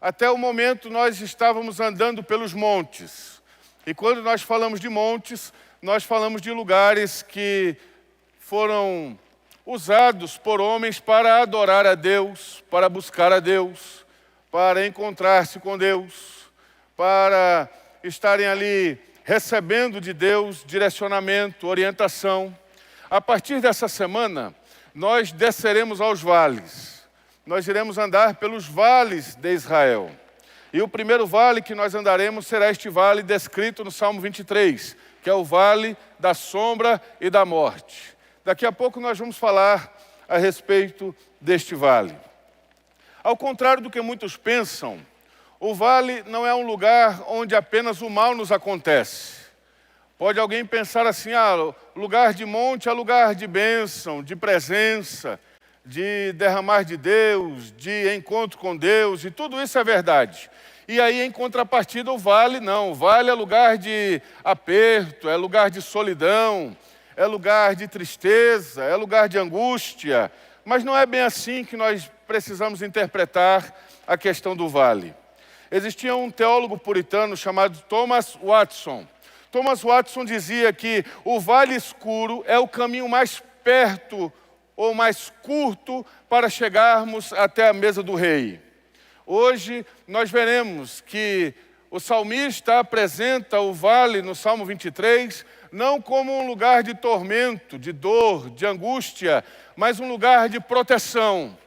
Até o momento nós estávamos andando pelos montes. E quando nós falamos de montes, nós falamos de lugares que foram usados por homens para adorar a Deus, para buscar a Deus, para encontrar-se com Deus, para estarem ali recebendo de Deus direcionamento, orientação. A partir dessa semana, nós desceremos aos vales. Nós iremos andar pelos vales de Israel. E o primeiro vale que nós andaremos será este vale descrito no Salmo 23, que é o vale da sombra e da morte. Daqui a pouco nós vamos falar a respeito deste vale. Ao contrário do que muitos pensam, o vale não é um lugar onde apenas o mal nos acontece. Pode alguém pensar assim, lugar de monte é lugar de bênção, de presença, de derramar de Deus, de encontro com Deus, e tudo isso é verdade. E aí, em contrapartida, o vale não. O vale é lugar de aperto, é lugar de solidão, é lugar de tristeza, é lugar de angústia. Mas não é bem assim que nós precisamos interpretar a questão do vale. Existia um teólogo puritano chamado Thomas Watson. Thomas Watson dizia que o vale escuro é o caminho mais perto ou mais curto para chegarmos até a mesa do rei. Hoje nós veremos que o salmista apresenta o vale no Salmo 23 não como um lugar de tormento, de dor, de angústia, mas um lugar de proteção,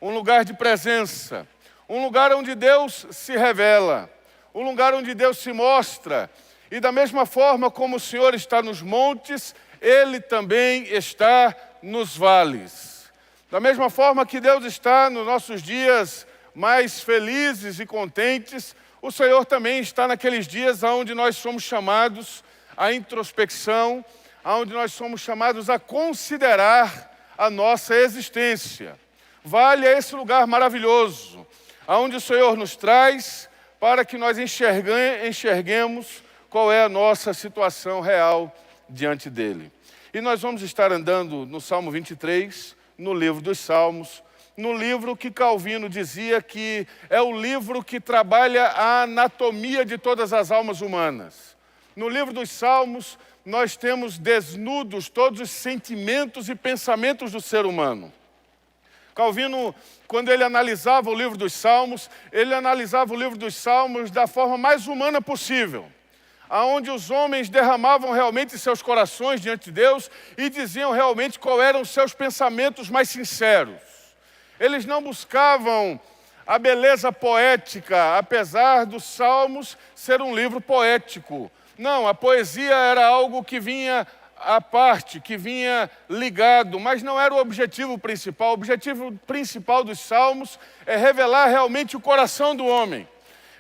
um lugar de presença, um lugar onde Deus se revela, um lugar onde Deus se mostra. E da mesma forma como o Senhor está nos montes, Ele também está nos vales. Da mesma forma que Deus está nos nossos dias mais felizes e contentes, o Senhor também está naqueles dias onde nós somos chamados à introspecção, onde nós somos chamados a considerar a nossa existência. Vale é esse lugar maravilhoso, aonde o Senhor nos traz para que nós enxerguemos qual é a nossa situação real diante dele. E nós vamos estar andando no Salmo 23, no livro dos Salmos, no livro que Calvino dizia que é o livro que trabalha a anatomia de todas as almas humanas. No livro dos Salmos, nós temos desnudos todos os sentimentos e pensamentos do ser humano. Calvino, quando ele analisava o livro dos Salmos, ele analisava o livro dos Salmos da forma mais humana possível, aonde os homens derramavam realmente seus corações diante de Deus e diziam realmente qual eram os seus pensamentos mais sinceros. Eles não buscavam a beleza poética, apesar dos Salmos ser um livro poético. Não, a poesia era algo que vinha à parte, que vinha ligado, mas não era o objetivo principal. O objetivo principal dos Salmos é revelar realmente o coração do homem.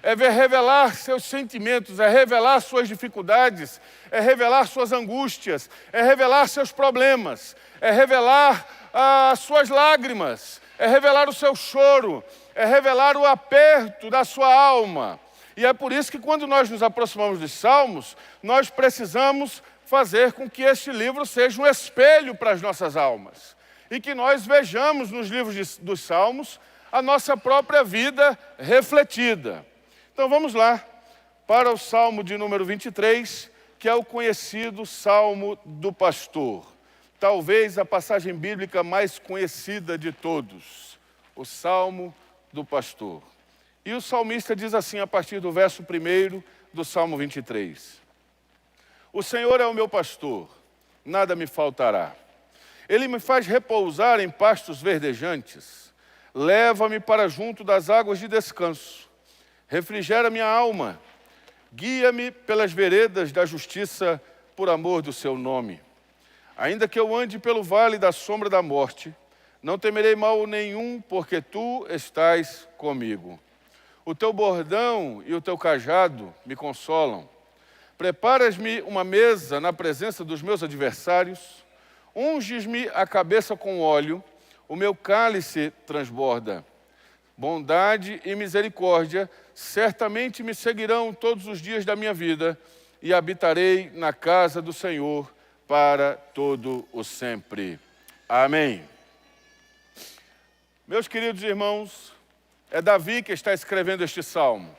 É revelar seus sentimentos, é revelar suas dificuldades, é revelar suas angústias, é revelar seus problemas, é revelar as suas lágrimas, é revelar o seu choro, é revelar o aperto da sua alma. E é por isso que quando nós nos aproximamos dos Salmos, nós precisamos fazer com que este livro seja um espelho para as nossas almas. E que nós vejamos nos livros dos Salmos a nossa própria vida refletida. Então vamos lá para o Salmo de número 23, que é o conhecido Salmo do Pastor. Talvez a passagem bíblica mais conhecida de todos, o Salmo do Pastor. E o salmista diz assim a partir do verso 1 do Salmo 23. O Senhor é o meu pastor, nada me faltará. Ele me faz repousar em pastos verdejantes, leva-me para junto das águas de descanso. Refrigera minha alma, guia-me pelas veredas da justiça por amor do seu nome. Ainda que eu ande pelo vale da sombra da morte, não temerei mal nenhum, porque tu estás comigo. O teu bordão e o teu cajado me consolam. Preparas-me uma mesa na presença dos meus adversários, unges-me a cabeça com óleo, o meu cálice transborda. Bondade e misericórdia certamente me seguirão todos os dias da minha vida e habitarei na casa do Senhor para todo o sempre. Amém. Meus queridos irmãos, É Davi que está escrevendo este salmo.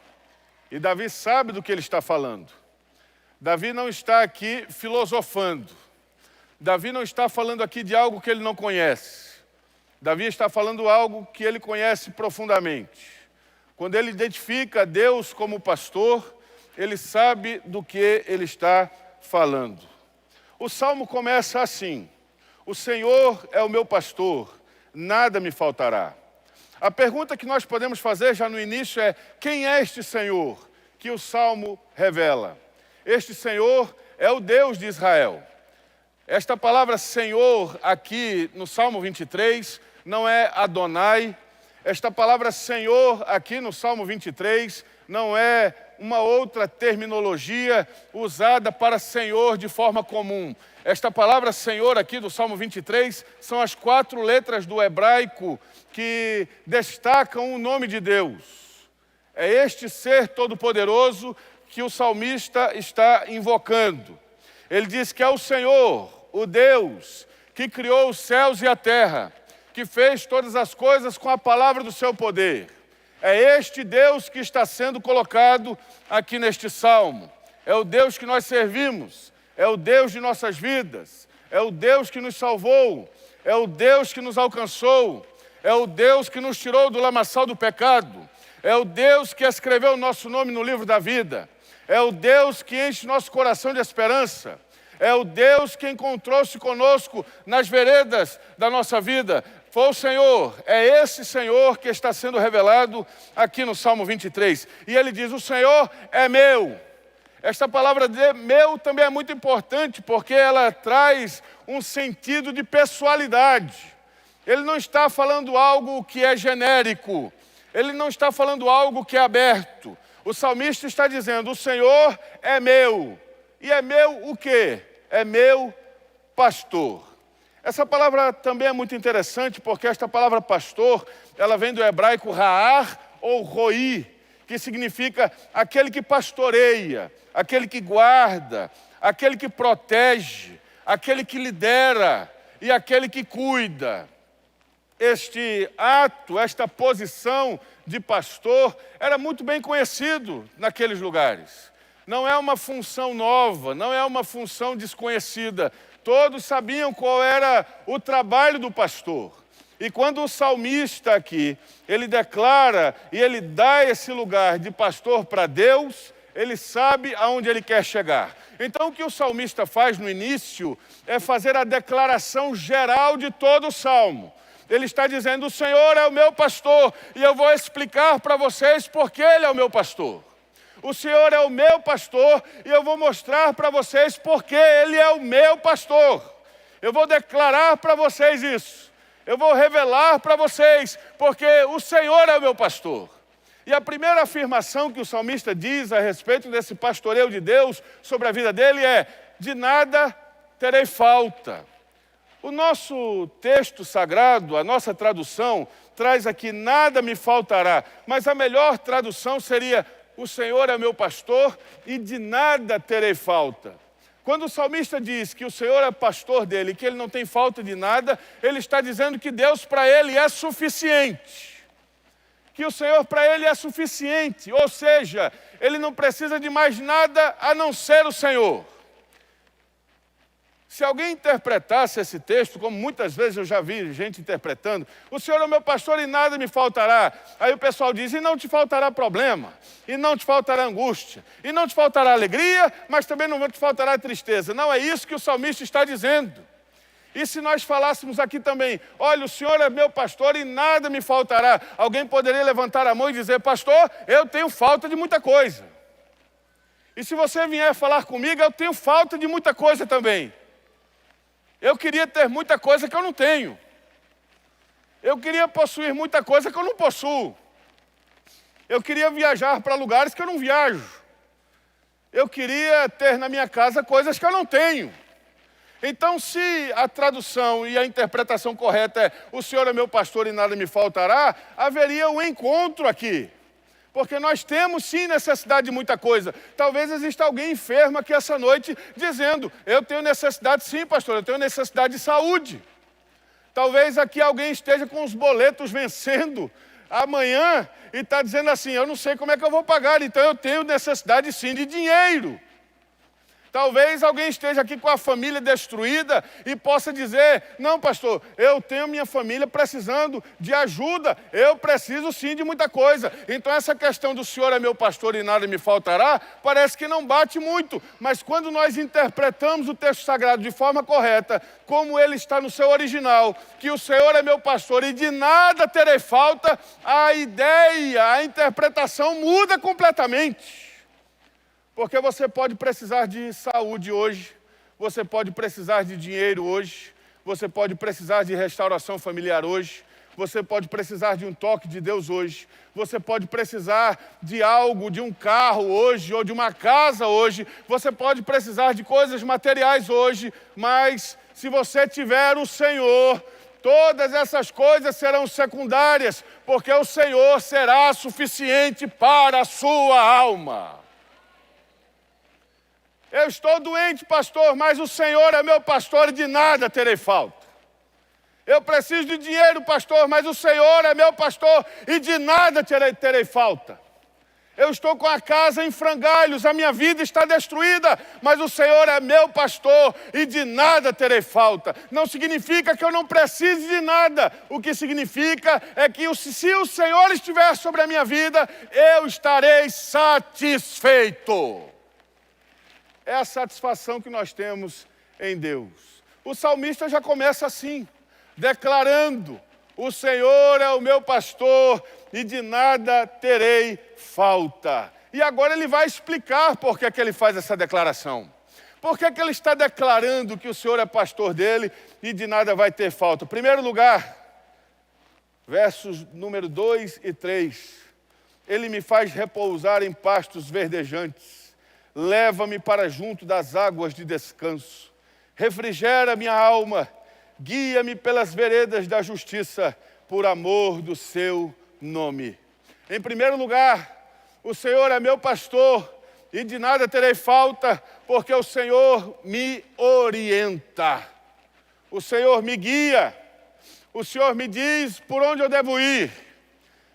E Davi sabe do que ele está falando. Davi não está aqui filosofando. Davi não está falando aqui de algo que ele não conhece. Davi está falando algo que ele conhece profundamente. Quando ele identifica Deus como pastor, ele sabe do que ele está falando. O salmo começa assim: o Senhor é o meu pastor, nada me faltará. A pergunta que nós podemos fazer já no início é: quem é este Senhor que o salmo revela? Este Senhor é o Deus de Israel. Esta palavra Senhor aqui no Salmo 23 não é Adonai. Esta palavra Senhor aqui no Salmo 23 não é uma outra terminologia usada para Senhor de forma comum. Esta palavra Senhor aqui do Salmo 23 são as 4 letras do hebraico que destacam o nome de Deus. É este ser todo-poderoso que o salmista está invocando. Ele diz que é o Senhor, o Deus, que criou os céus e a terra, que fez todas as coisas com a palavra do seu poder. É este Deus que está sendo colocado aqui neste salmo. É o Deus que nós servimos, é o Deus de nossas vidas, é o Deus que nos salvou, é o Deus que nos alcançou, é o Deus que nos tirou do lamaçal do pecado, é o Deus que escreveu o nosso nome no livro da vida, é o Deus que enche nosso coração de esperança, é o Deus que encontrou-se conosco nas veredas da nossa vida. Foi o Senhor, é esse Senhor que está sendo revelado aqui no Salmo 23. E ele diz: o Senhor é meu. Esta palavra de meu também é muito importante, porque ela traz um sentido de pessoalidade. Ele não está falando algo que é genérico, ele não está falando algo que é aberto. O salmista está dizendo: o Senhor é meu. E é meu o quê? É meu pastor. Essa palavra também é muito interessante, porque esta palavra pastor, ela vem do hebraico ra'ar ou roí, que significa aquele que pastoreia, aquele que guarda, aquele que protege, aquele que lidera e aquele que cuida. Este ato, esta posição de pastor era muito bem conhecido naqueles lugares. Não é uma função nova, não é uma função desconhecida. Todos sabiam qual era o trabalho do pastor. E quando o salmista aqui, ele declara e ele dá esse lugar de pastor para Deus, ele sabe aonde ele quer chegar. Então o que o salmista faz no início é fazer a declaração geral de todo o salmo. Ele está dizendo: o Senhor é o meu pastor, e eu vou explicar para vocês por que Ele é o meu pastor. O Senhor é o meu pastor, e eu vou mostrar para vocês por que Ele é o meu pastor. Eu vou declarar para vocês isso. Eu vou revelar para vocês, porque o Senhor é o meu pastor. E a primeira afirmação que o salmista diz a respeito desse pastoreio de Deus sobre a vida dele é: de nada terei falta. O nosso texto sagrado, a nossa tradução, traz aqui: nada me faltará. Mas a melhor tradução seria: o Senhor é meu pastor e de nada terei falta. Quando o salmista diz que o Senhor é pastor dele e que ele não tem falta de nada, ele está dizendo que Deus para ele é suficiente. Que o Senhor para ele é suficiente, ou seja, ele não precisa de mais nada a não ser o Senhor. Se alguém interpretasse esse texto, como muitas vezes eu já vi gente interpretando: o Senhor é o meu pastor e nada me faltará. Aí o pessoal diz: e não te faltará problema, e não te faltará angústia, e não te faltará alegria, mas também não te faltará tristeza. Não é isso que o salmista está dizendo. E se nós falássemos aqui também: olha, o Senhor é meu pastor e nada me faltará, alguém poderia levantar a mão e dizer: pastor, eu tenho falta de muita coisa. E se você vier falar comigo, eu tenho falta de muita coisa também. Eu queria ter muita coisa que eu não tenho. Eu queria possuir muita coisa que eu não possuo. Eu queria viajar para lugares que eu não viajo. Eu queria ter na minha casa coisas que eu não tenho. Então, se a tradução e a interpretação correta é: o Senhor é meu pastor e nada me faltará, haveria um encontro aqui. Porque nós temos sim necessidade de muita coisa. Talvez exista alguém enfermo aqui essa noite dizendo: eu tenho necessidade sim, pastor, eu tenho necessidade de saúde. Talvez aqui alguém esteja com os boletos vencendo, amanhã e está dizendo assim, eu não sei como é que eu vou pagar, então eu tenho necessidade sim de dinheiro. Talvez alguém esteja aqui com a família destruída e possa dizer, não pastor, eu tenho minha família precisando de ajuda, eu preciso sim de muita coisa. Então essa questão do Senhor é meu pastor e nada me faltará, parece que não bate muito. Mas quando nós interpretamos o texto sagrado de forma correta, como ele está no seu original, que o Senhor é meu pastor e de nada terei falta, a ideia, a interpretação muda completamente. Porque você pode precisar de saúde hoje, você pode precisar de dinheiro hoje, você pode precisar de restauração familiar hoje, você pode precisar de um toque de Deus hoje, você pode precisar de algo, de um carro hoje, ou de uma casa hoje, você pode precisar de coisas materiais hoje, mas se você tiver o Senhor, todas essas coisas serão secundárias, porque o Senhor será suficiente para a sua alma. Eu estou doente, pastor, mas o Senhor é meu pastor e de nada terei falta. Eu preciso de dinheiro, pastor, mas o Senhor é meu pastor e de nada terei falta. Eu estou com a casa em frangalhos, a minha vida está destruída, mas o Senhor é meu pastor e de nada terei falta. Não significa que eu não precise de nada. O que significa é que se o Senhor estiver sobre a minha vida, eu estarei satisfeito. É a satisfação que nós temos em Deus. O salmista já começa assim, declarando, o Senhor é o meu pastor e de nada terei falta. E agora ele vai explicar por que ele faz essa declaração. Por que ele está declarando que o Senhor é pastor dele e de nada vai ter falta? Em primeiro lugar, versos número 2 e 3. Ele me faz repousar em pastos verdejantes. Leva-me para junto das águas de descanso. Refrigera minha alma. Guia-me pelas veredas da justiça, por amor do seu nome. Em primeiro lugar, o Senhor é meu pastor e de nada terei falta, porque o Senhor me orienta. O Senhor me guia. O Senhor me diz por onde eu devo ir.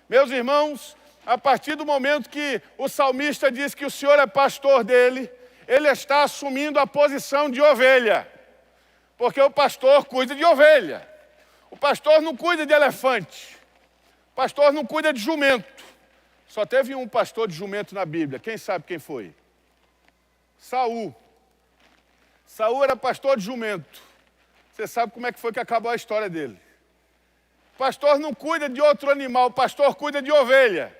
Meus irmãos, a partir do momento que o salmista diz que o Senhor é pastor dele, ele está assumindo a posição de ovelha. Porque o pastor cuida de ovelha. O pastor não cuida de elefante. O pastor não cuida de jumento. Só teve um pastor de jumento na Bíblia. Quem sabe quem foi? Saul. Saul era pastor de jumento. Você sabe como é que foi que acabou a história dele. O pastor não cuida de outro animal, o pastor cuida de ovelha.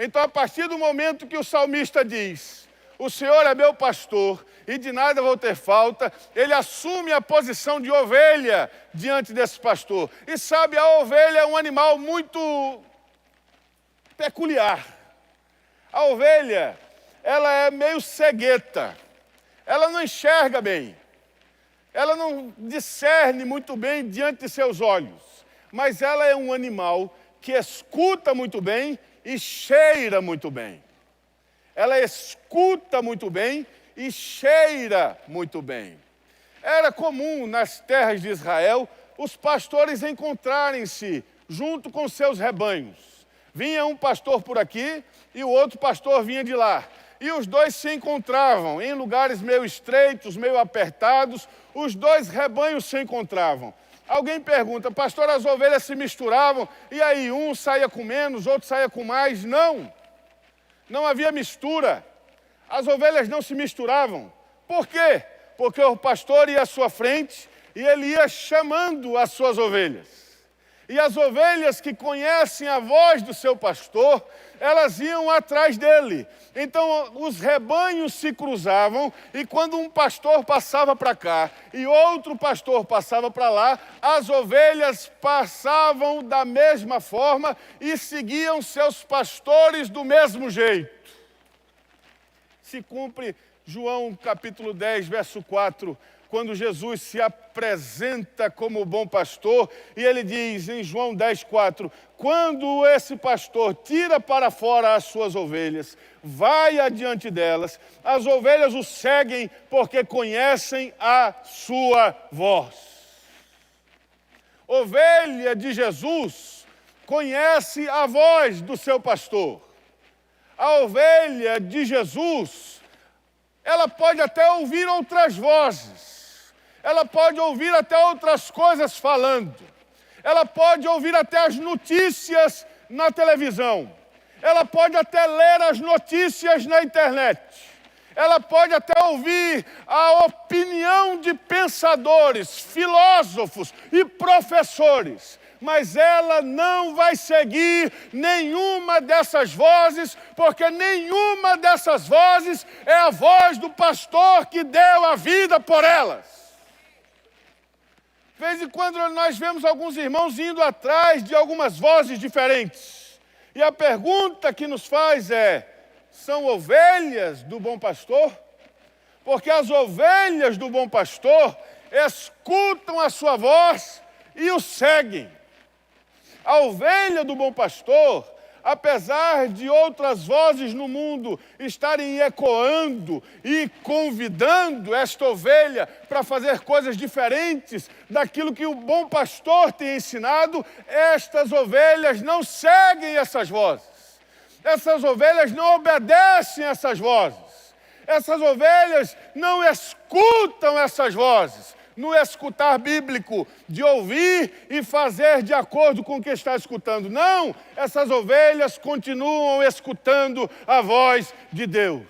Então, a partir do momento que o salmista diz, o Senhor é meu pastor e de nada vou ter falta, ele assume a posição de ovelha diante desse pastor. E sabe, a ovelha é um animal muito peculiar. A ovelha, ela é meio cegueta. Ela não enxerga bem. Ela não discerne muito bem diante de seus olhos. Mas ela é um animal que escuta muito bem e cheira muito bem. Ela escuta muito bem e cheira muito bem. Era comum nas terras de Israel os pastores encontrarem-se junto com seus rebanhos. Vinha um pastor por aqui e o outro pastor vinha de lá. E os dois se encontravam em lugares meio estreitos, meio apertados. Os dois rebanhos se encontravam. Alguém pergunta, pastor, as ovelhas se misturavam, e aí um saía com menos, outro saía com mais? Não, não havia mistura. As ovelhas não se misturavam. Por quê? Porque o pastor ia à sua frente e ele ia chamando as suas ovelhas. E as ovelhas que conhecem a voz do seu pastor, elas iam atrás dele. Então, os rebanhos se cruzavam e quando um pastor passava para cá e outro pastor passava para lá, as ovelhas passavam da mesma forma e seguiam seus pastores do mesmo jeito. Se cumpre João capítulo 10, verso 4, quando Jesus se apresenta como bom pastor, e ele diz em João 10, 4, quando esse pastor tira para fora as suas ovelhas, vai adiante delas, as ovelhas o seguem porque conhecem a sua voz. Ovelha de Jesus conhece a voz do seu pastor. A ovelha de Jesus, ela pode até ouvir outras vozes, ela pode ouvir até outras coisas falando, ela pode ouvir até as notícias na televisão, ela pode até ler as notícias na internet, ela pode até ouvir a opinião de pensadores, filósofos e professores, mas ela não vai seguir nenhuma dessas vozes, porque nenhuma dessas vozes é a voz do pastor que deu a vida por elas. De vez em quando nós vemos alguns irmãos indo atrás de algumas vozes diferentes. E a pergunta que nos faz é: são ovelhas do bom pastor? Porque as ovelhas do bom pastor escutam a sua voz e o seguem. A ovelha do bom pastor, apesar de outras vozes no mundo estarem ecoando e convidando esta ovelha para fazer coisas diferentes daquilo que o bom pastor tem ensinado, estas ovelhas não seguem essas vozes. Essas ovelhas não obedecem essas vozes. Essas ovelhas não escutam essas vozes. No escutar bíblico, de ouvir e fazer de acordo com o que está escutando. Não, essas ovelhas continuam escutando a voz de Deus.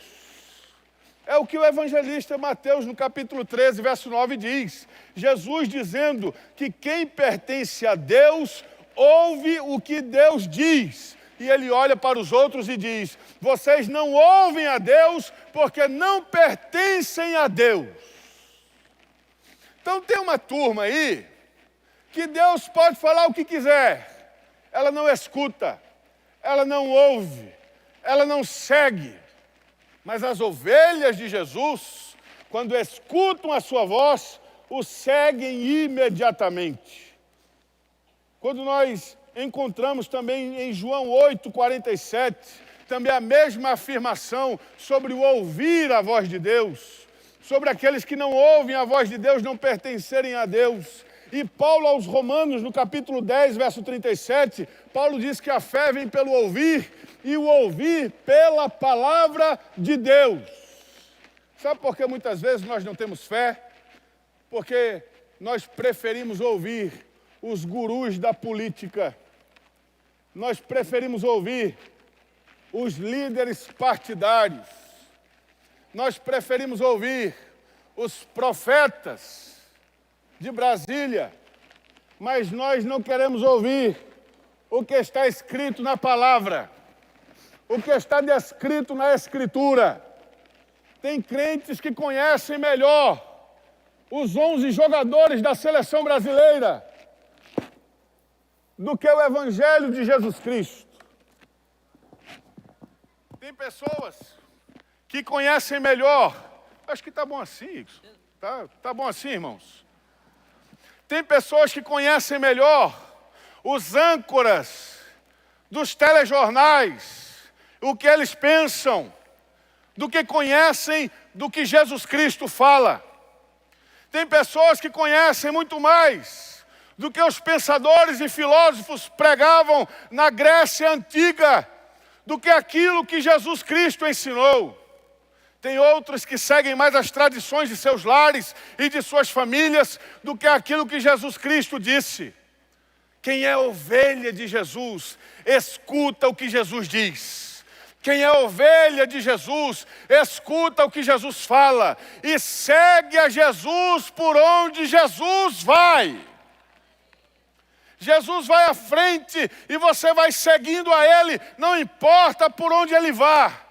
É o que o evangelista Mateus, no capítulo 13, verso 9, diz. Jesus dizendo que quem pertence a Deus, ouve o que Deus diz. E ele olha para os outros e diz: vocês não ouvem a Deus porque não pertencem a Deus. Então tem uma turma aí que Deus pode falar o que quiser. Ela não escuta, ela não ouve, ela não segue. Mas as ovelhas de Jesus, quando escutam a sua voz, o seguem imediatamente. Quando nós encontramos também em João 8:47, também a mesma afirmação sobre o ouvir a voz de Deus, sobre aqueles que não ouvem a voz de Deus não pertencerem a Deus. E Paulo aos Romanos, no capítulo 10, verso 37, Paulo diz que a fé vem pelo ouvir, e o ouvir pela palavra de Deus. Sabe por que muitas vezes nós não temos fé? Porque nós preferimos ouvir os gurus da política. Nós preferimos ouvir os líderes partidários. Nós preferimos ouvir os profetas de Brasília, mas nós não queremos ouvir o que está escrito na palavra, o que está descrito na Escritura. Tem crentes que conhecem melhor os 11 jogadores da seleção brasileira do que o Evangelho de Jesus Cristo. Tem pessoas que conhecem melhor. Acho que está bom assim. Tá bom assim, irmãos? Tem pessoas que conhecem melhor os âncoras dos telejornais, o que eles pensam, do que conhecem do que Jesus Cristo fala. Tem pessoas que conhecem muito mais do que os pensadores e filósofos pregavam na Grécia Antiga, do que aquilo que Jesus Cristo ensinou. Tem outros que seguem mais as tradições de seus lares e de suas famílias do que aquilo que Jesus Cristo disse. Quem é ovelha de Jesus, escuta o que Jesus diz. Quem é ovelha de Jesus, escuta o que Jesus fala e segue a Jesus por onde Jesus vai. Jesus vai à frente e você vai seguindo a Ele, não importa por onde Ele vá.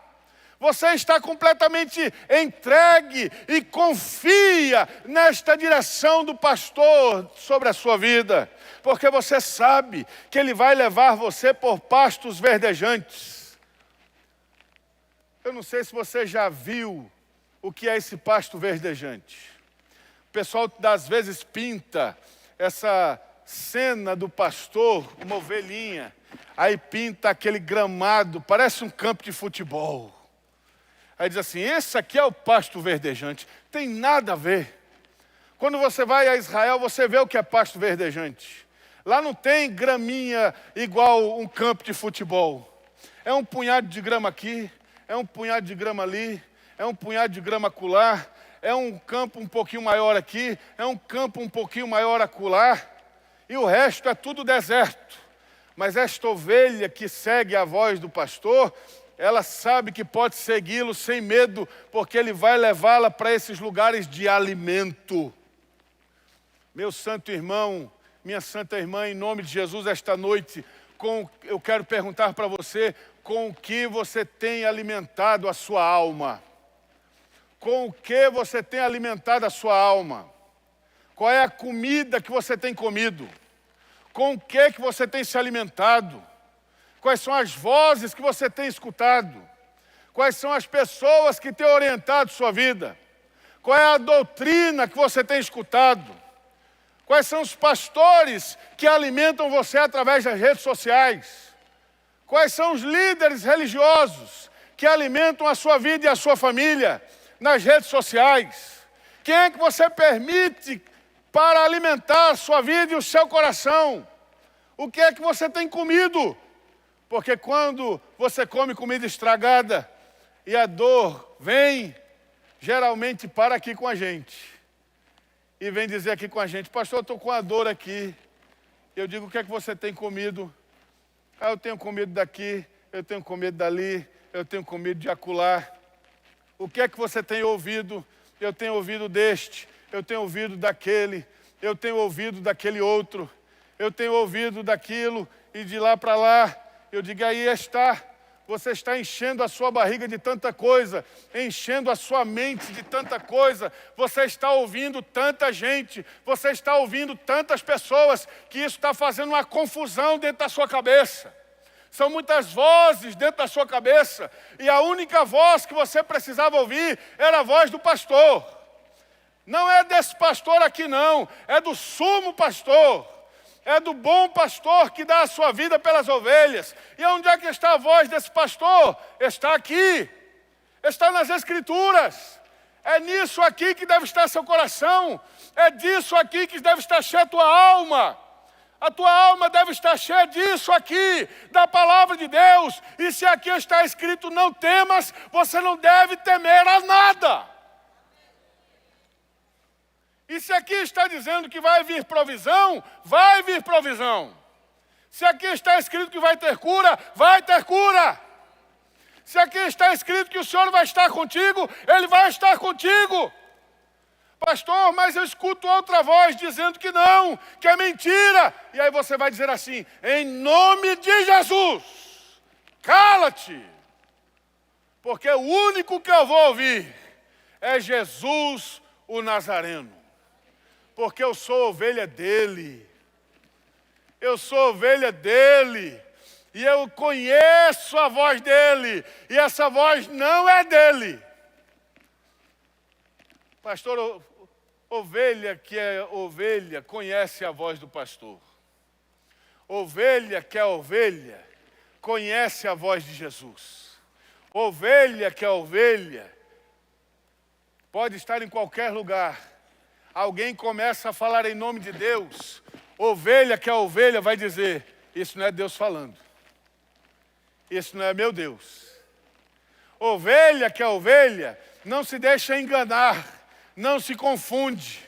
Você está completamente entregue e confia nesta direção do pastor sobre a sua vida, porque você sabe que Ele vai levar você por pastos verdejantes. Eu não sei se você já viu o que é esse pasto verdejante. O pessoal às vezes pinta essa cena do pastor, uma ovelhinha, aí pinta aquele gramado, parece um campo de futebol. Aí diz assim, esse aqui é o pasto verdejante. Tem nada a ver. Quando você vai a Israel, você vê o que é pasto verdejante. Lá não tem graminha igual um campo de futebol. É um punhado de grama aqui, é um punhado de grama ali, é um punhado de grama acolá, é um campo um pouquinho maior aqui, é um campo um pouquinho maior acolá, e o resto é tudo deserto. Mas esta ovelha que segue a voz do pastor, ela sabe que pode segui-lo sem medo, porque ele vai levá-la para esses lugares de alimento. Meu santo irmão, minha santa irmã, em nome de Jesus, esta noite, eu quero perguntar para você, com o que você tem alimentado a sua alma? Com o que você tem alimentado a sua alma? Qual é a comida que você tem comido? Com o que você tem se alimentado? Quais são as vozes que você tem escutado? Quais são as pessoas que têm orientado sua vida? Qual é a doutrina que você tem escutado? Quais são os pastores que alimentam você através das redes sociais? Quais são os líderes religiosos que alimentam a sua vida e a sua família nas redes sociais? Quem é que você permite para alimentar a sua vida e o seu coração? O que é que você tem comido? Porque quando você come comida estragada e a dor vem, geralmente para aqui com a gente. E vem dizer aqui com a gente, pastor, eu estou com a dor aqui. Eu digo, o que é que você tem comido? Ah, eu tenho comido daqui, eu tenho comido dali, eu tenho comido de acolá. O que é que você tem ouvido? Eu tenho ouvido deste, eu tenho ouvido daquele, eu tenho ouvido daquele outro, eu tenho ouvido daquilo e de lá para lá. Eu digo, aí está, você está enchendo a sua barriga de tanta coisa, enchendo a sua mente de tanta coisa, você está ouvindo tanta gente, você está ouvindo tantas pessoas, que isso está fazendo uma confusão dentro da sua cabeça. São muitas vozes dentro da sua cabeça, e a única voz que você precisava ouvir era a voz do pastor. Não é desse pastor aqui não, é do sumo pastor. É do bom pastor que dá a sua vida pelas ovelhas. E onde é que está a voz desse pastor? Está aqui. Está nas Escrituras. É nisso aqui que deve estar seu coração. É disso aqui que deve estar cheia a tua alma. A tua alma deve estar cheia disso aqui, da palavra de Deus. E se aqui está escrito, não temas, você não deve temer a nada. E se aqui está dizendo que vai vir provisão, vai vir provisão. Se aqui está escrito que vai ter cura, vai ter cura. Se aqui está escrito que o Senhor vai estar contigo, Ele vai estar contigo. Pastor, mas eu escuto outra voz dizendo que não, que é mentira. E aí você vai dizer assim, em nome de Jesus, cala-te. Porque o único que eu vou ouvir é Jesus o Nazareno. Porque eu sou ovelha dele. Eu sou ovelha dele. E eu conheço a voz dele. E essa voz não é dele. Pastor, ovelha que é ovelha conhece a voz do pastor. Ovelha que é ovelha conhece a voz de Jesus. Ovelha que é ovelha pode estar em qualquer lugar. Alguém começa a falar em nome de Deus, ovelha que é ovelha vai dizer, isso não é Deus falando, isso não é meu Deus. Ovelha que é ovelha não se deixa enganar, não se confunde,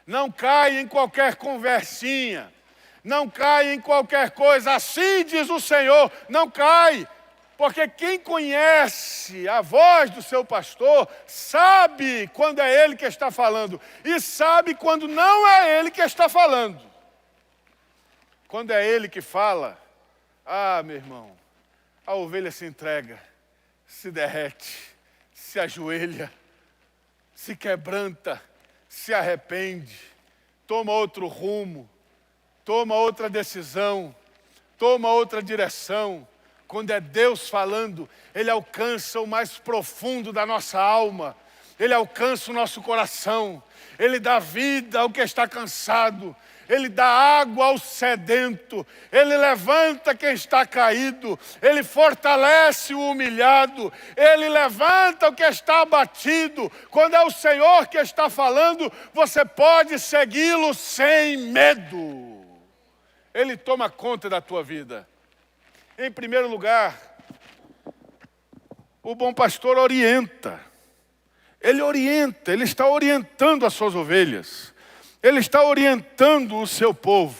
não cai em qualquer conversinha, não cai em qualquer coisa, assim diz o Senhor, não cai. Porque quem conhece a voz do seu pastor, sabe quando é ele que está falando. E sabe quando não é ele que está falando. Quando é ele que fala, meu irmão, a ovelha se entrega, se derrete, se ajoelha, se quebranta, se arrepende, toma outro rumo, toma outra decisão, toma outra direção. Quando é Deus falando, Ele alcança o mais profundo da nossa alma. Ele alcança o nosso coração. Ele dá vida ao que está cansado. Ele dá água ao sedento. Ele levanta quem está caído. Ele fortalece o humilhado. Ele levanta o que está abatido. Quando é o Senhor que está falando, você pode segui-lo sem medo. Ele toma conta da tua vida. Em primeiro lugar, o bom pastor orienta. Ele orienta, ele está orientando as suas ovelhas. Ele está orientando o seu povo.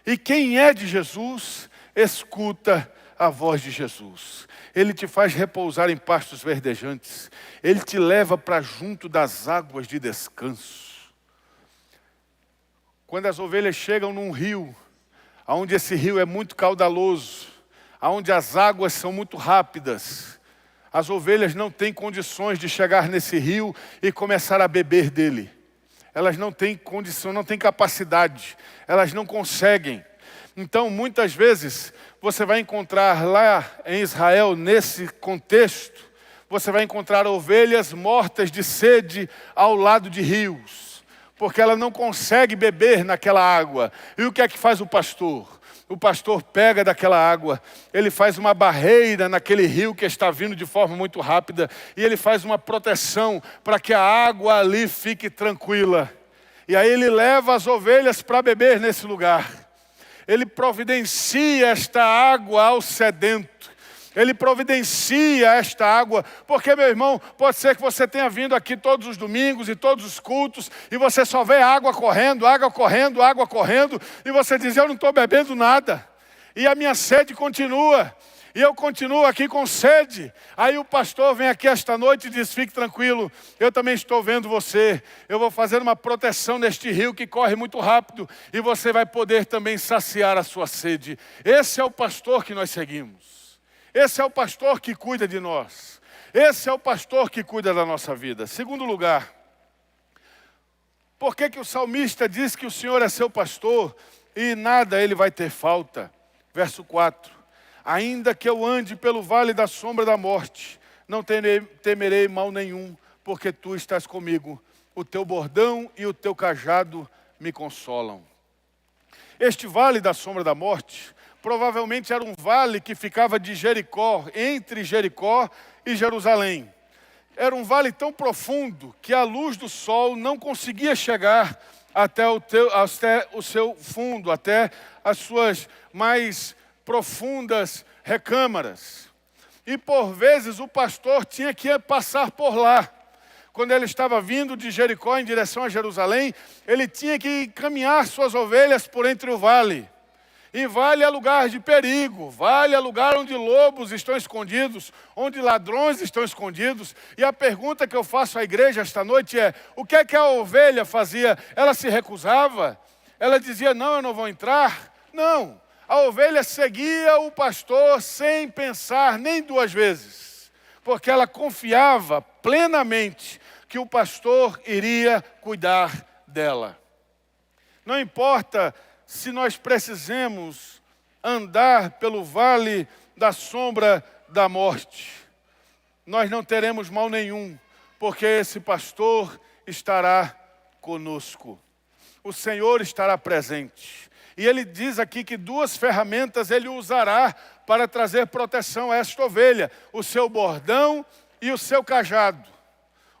E quem é de Jesus, escuta a voz de Jesus. Ele te faz repousar em pastos verdejantes. Ele te leva para junto das águas de descanso. Quando as ovelhas chegam num rio, onde esse rio é muito caudaloso, onde as águas são muito rápidas, as ovelhas não têm condições de chegar nesse rio e começar a beber dele. Elas não têm condição, não têm capacidade, elas não conseguem. Então, muitas vezes, você vai encontrar lá em Israel, nesse contexto, você vai encontrar ovelhas mortas de sede ao lado de rios, porque ela não consegue beber naquela água. E o que é que faz o pastor? O pastor pega daquela água, ele faz uma barreira naquele rio que está vindo de forma muito rápida, e ele faz uma proteção para que a água ali fique tranquila. E aí ele leva as ovelhas para beber nesse lugar. Ele providencia esta água ao sedento. Ele providencia esta água, porque, meu irmão, pode ser que você tenha vindo aqui todos os domingos e todos os cultos, e você só vê água correndo, e você diz, eu não estou bebendo nada, e a minha sede continua, e eu continuo aqui com sede. Aí o pastor vem aqui esta noite e diz, fique tranquilo, eu também estou vendo você, eu vou fazer uma proteção neste rio que corre muito rápido, e você vai poder também saciar a sua sede. Esse é o pastor que nós seguimos. Esse é o pastor que cuida de nós. Esse é o pastor que cuida da nossa vida. Segundo lugar, por que o salmista diz que o Senhor é seu pastor e nada ele vai ter falta? Verso 4. Ainda que eu ande pelo vale da sombra da morte, não temerei mal nenhum, porque tu estás comigo. O teu bordão e o teu cajado me consolam. Este vale da sombra da morte provavelmente era um vale que ficava de Jericó, entre Jericó e Jerusalém. Era um vale tão profundo que a luz do sol não conseguia chegar até o seu fundo, até as suas mais profundas recâmaras. E por vezes o pastor tinha que passar por lá. Quando ele estava vindo de Jericó em direção a Jerusalém, ele tinha que caminhar suas ovelhas por entre o vale. E vale é lugar de perigo, vale é lugar onde lobos estão escondidos, onde ladrões estão escondidos. E a pergunta que eu faço à igreja esta noite é, o que é que a ovelha fazia? Ela se recusava? Ela dizia, não, eu não vou entrar? Não, a ovelha seguia o pastor sem pensar nem duas vezes, porque ela confiava plenamente que o pastor iria cuidar dela. Não importa se nós precisamos andar pelo vale da sombra da morte, nós não teremos mal nenhum, porque esse pastor estará conosco. O Senhor estará presente. E ele diz aqui que duas ferramentas ele usará para trazer proteção a esta ovelha: o seu bordão e o seu cajado.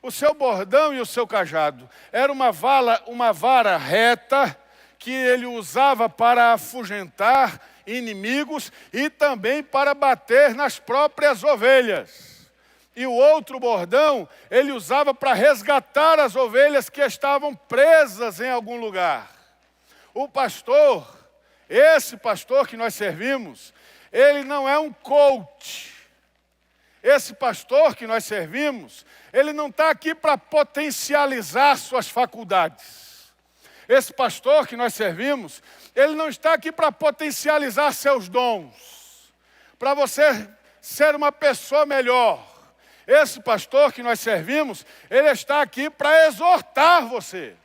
O seu bordão e o seu cajado era uma vara reta, que ele usava para afugentar inimigos e também para bater nas próprias ovelhas. E o outro bordão, ele usava para resgatar as ovelhas que estavam presas em algum lugar. O pastor, esse pastor que nós servimos, ele não é um coach. Esse pastor que nós servimos, ele não está aqui para potencializar suas faculdades. Esse pastor que nós servimos, ele não está aqui para potencializar seus dons, para você ser uma pessoa melhor. Esse pastor que nós servimos, ele está aqui para exortar você,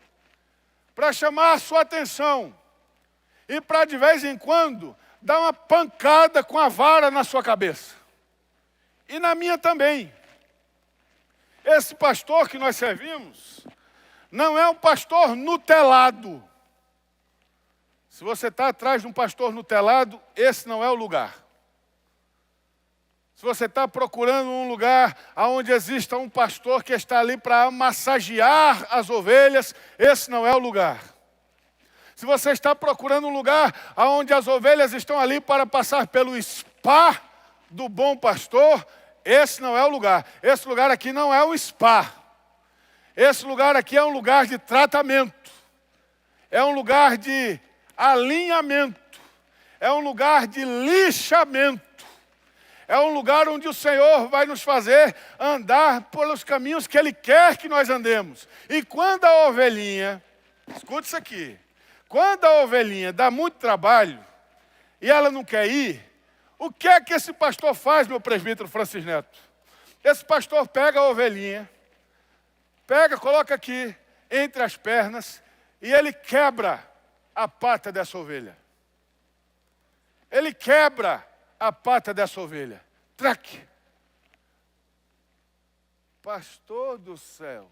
para chamar a sua atenção e para de vez em quando dar uma pancada com a vara na sua cabeça. E na minha também. Esse pastor que nós servimos não é um pastor nutelado. Se você está atrás de um pastor nutelado, esse não é o lugar. Se você está procurando um lugar onde exista um pastor que está ali para massagear as ovelhas, esse não é o lugar. se você está procurando um lugar onde as ovelhas estão ali para passar pelo spa do bom pastor, esse não é o lugar. Esse lugar aqui não é um spa. Esse lugar aqui é um lugar de tratamento. É um lugar de alinhamento. É um lugar de lixamento. É um lugar onde o Senhor vai nos fazer andar pelos caminhos que Ele quer que nós andemos. E quando a ovelhinha, escute isso aqui, quando a ovelhinha dá muito trabalho e ela não quer ir, o que é que esse pastor faz, meu presbítero Francis Neto? Esse pastor pega a ovelhinha, coloca aqui entre as pernas e ele quebra a pata dessa ovelha. Ele quebra a pata dessa ovelha. Traque. Pastor do céu.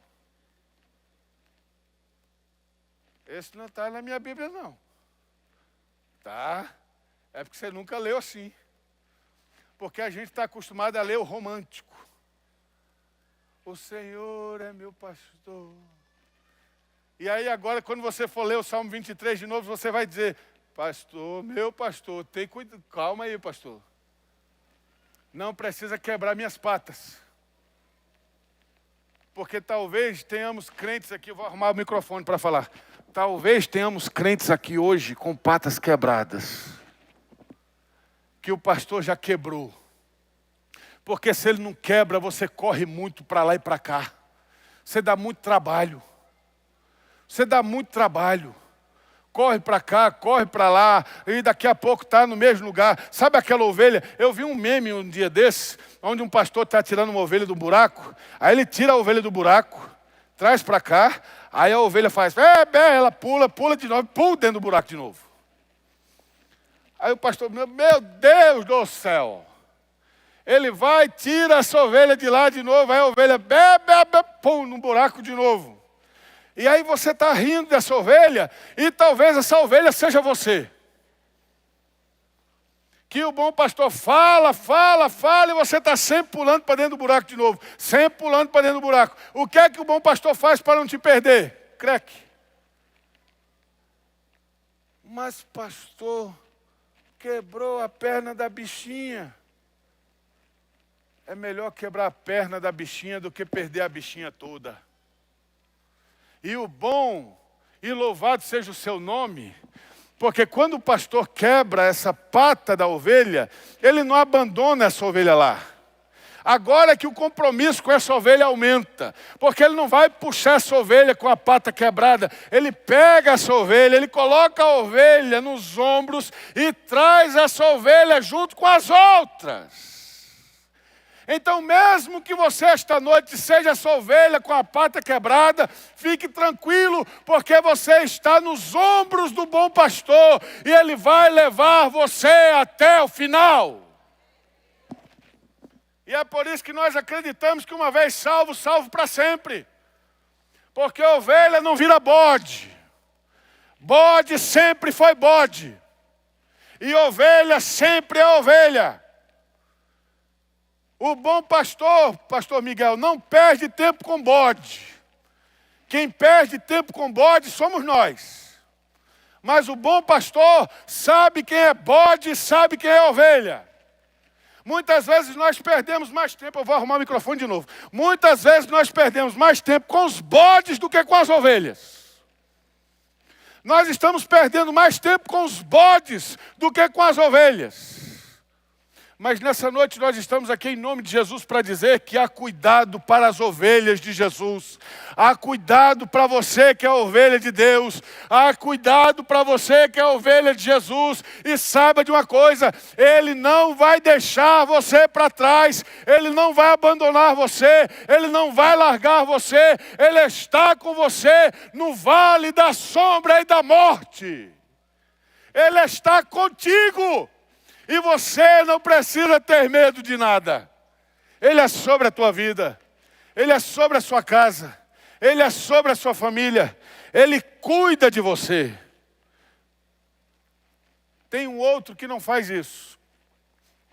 Esse não está na minha Bíblia, não. Tá? É porque você nunca leu assim. Porque a gente está acostumado a ler o romântico. O Senhor é meu pastor. E aí agora, quando você for ler o Salmo 23 de novo, você vai dizer, pastor, meu pastor, tem cuidado. Calma aí, pastor. Não precisa quebrar minhas patas. Porque talvez tenhamos crentes aqui, eu vou arrumar o microfone para falar. Talvez tenhamos crentes aqui hoje com patas quebradas. Que o pastor já quebrou. Porque se ele não quebra, você corre muito para lá e para cá. Você dá muito trabalho. Corre para cá, corre para lá, e daqui a pouco está no mesmo lugar. Sabe aquela ovelha? Eu vi um meme um dia desses, onde um pastor está tirando uma ovelha do buraco, aí ele tira a ovelha do buraco, traz para cá, aí a ovelha faz, ela pula de novo, pula dentro do buraco de novo. Aí o pastor, meu Deus do céu, ele vai, tira essa ovelha de lá de novo, aí a ovelha, pum, no buraco de novo. E aí você está rindo dessa ovelha, e talvez essa ovelha seja você. Que o bom pastor fala, e você está sempre pulando para dentro do buraco de novo. Sempre pulando para dentro do buraco. O que é que o bom pastor faz para não te perder? Creque. Mas pastor, quebrou a perna da bichinha. É melhor quebrar a perna da bichinha do que perder a bichinha toda. E o bom e louvado seja o seu nome, porque quando o pastor quebra essa pata da ovelha, ele não abandona essa ovelha lá. Agora é que o compromisso com essa ovelha aumenta, porque ele não vai puxar essa ovelha com a pata quebrada, ele pega essa ovelha, ele coloca a ovelha nos ombros e traz essa ovelha junto com as outras. Então, mesmo que você esta noite seja essa ovelha com a pata quebrada, fique tranquilo, porque você está nos ombros do bom pastor e ele vai levar você até o final. E é por isso que nós acreditamos que uma vez salvo, salvo para sempre. Porque a ovelha não vira bode. Bode sempre foi bode. E ovelha sempre é ovelha. O bom pastor, pastor Miguel, não perde tempo com bode. Quem perde tempo com bode somos nós. Mas o bom pastor sabe quem é bode e sabe quem é ovelha. Muitas vezes nós perdemos mais tempo, eu vou arrumar o microfone de novo. Muitas vezes nós perdemos mais tempo com os bodes do que com as ovelhas. Nós estamos perdendo mais tempo com os bodes do que com as ovelhas. Mas nessa noite nós estamos aqui em nome de Jesus para dizer que há cuidado para as ovelhas de Jesus. Há cuidado para você que é a ovelha de Deus. Há cuidado para você que é a ovelha de Jesus. E saiba de uma coisa, Ele não vai deixar você para trás. Ele não vai abandonar você. Ele não vai largar você. Ele está com você no vale da sombra e da morte. Ele está contigo. E você não precisa ter medo de nada. Ele é sobre a tua vida. Ele é sobre a sua casa. Ele é sobre a sua família. Ele cuida de você. Tem um outro que não faz isso.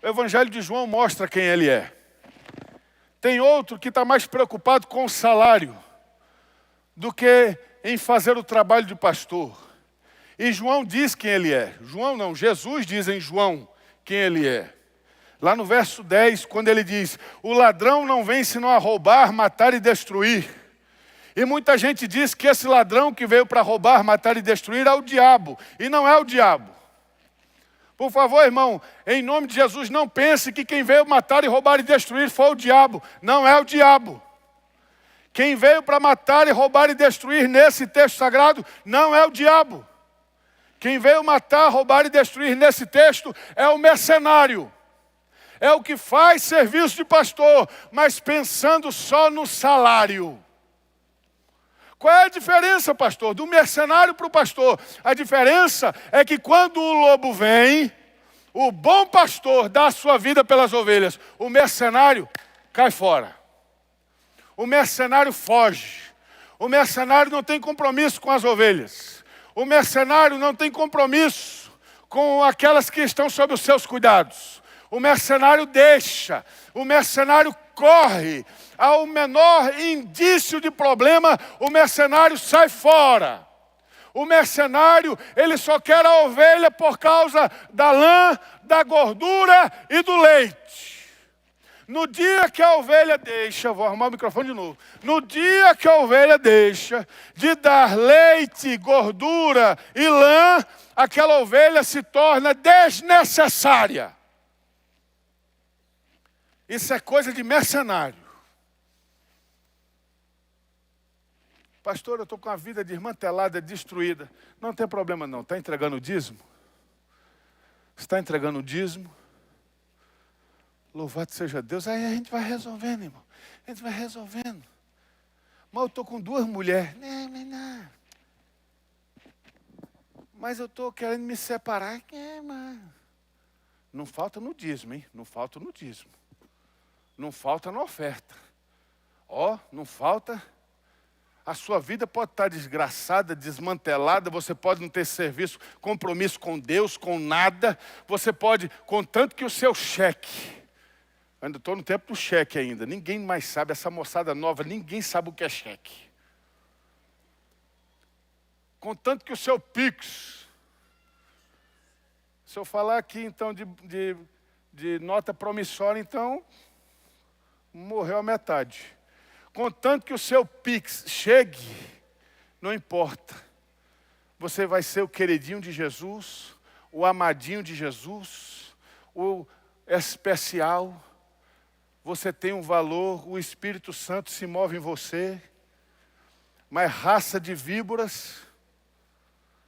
O Evangelho de João mostra quem ele é. Tem outro que está mais preocupado com o salário do que em fazer o trabalho de pastor. E João diz quem ele é. João não, Jesus diz em João quem ele é. Lá no verso 10, quando ele diz: o ladrão não vem senão a roubar, matar e destruir. E muita gente diz que esse ladrão que veio para roubar, matar e destruir é o diabo. E não é o diabo. Por favor, irmão, em nome de Jesus, não pense que quem veio matar e roubar e destruir foi o diabo. Não é o diabo. Quem veio para matar e roubar e destruir nesse texto sagrado não é o diabo. Quem veio matar, roubar e destruir nesse texto é o mercenário. É o que faz serviço de pastor, mas pensando só no salário. Qual é a diferença, pastor, do mercenário para o pastor? A diferença é que quando o lobo vem, o bom pastor dá a sua vida pelas ovelhas. O mercenário cai fora. O mercenário foge. O mercenário não tem compromisso com as ovelhas. O mercenário não tem compromisso com aquelas que estão sob os seus cuidados. O mercenário deixa. O mercenário corre. Ao menor indício de problema, o mercenário sai fora. O mercenário, ele só quer a ovelha por causa da lã, da gordura e do leite. No dia que a ovelha deixa, vou arrumar o microfone de novo. No dia que a ovelha deixa de dar leite, gordura e lã, aquela ovelha se torna desnecessária. Isso é coisa de mercenário. Pastor, eu estou com a vida desmantelada, destruída. Não tem problema não. Está entregando o dízimo? Está entregando o dízimo? Louvado seja Deus. Aí a gente vai resolvendo, irmão. A gente vai resolvendo. Mas eu estou com 2 mulheres. Não. Mas eu estou querendo me separar. Não falta no dízimo, hein? Não falta no dízimo. Não falta na oferta. Não falta. A sua vida pode estar desgraçada, desmantelada, você pode não ter serviço, compromisso com Deus, com nada. Você pode, contanto que o seu cheque, ainda estou no tempo do cheque ainda, ninguém mais sabe, essa moçada nova, ninguém sabe o que é cheque. Contanto que o seu Pix, se eu falar aqui então de nota promissória, então morreu a metade. Contanto que o seu Pix chegue, não importa. Você vai ser o queridinho de Jesus, o amadinho de Jesus, o especial. Você tem um valor, o Espírito Santo se move em você. Mas raça de víboras,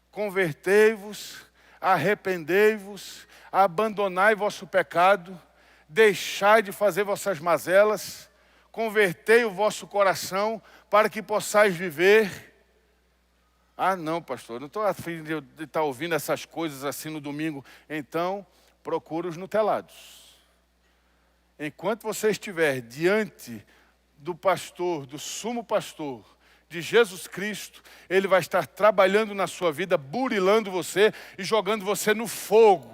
convertei-vos, arrependei-vos, abandonai vosso pecado, deixai de fazer vossas mazelas, convertei o vosso coração para que possais viver. Não, pastor, não estou afim de estar ouvindo essas coisas assim no domingo. Então, procure os nutelados. Enquanto você estiver diante do pastor, do sumo pastor, de Jesus Cristo, ele vai estar trabalhando na sua vida, burilando você e jogando você no fogo,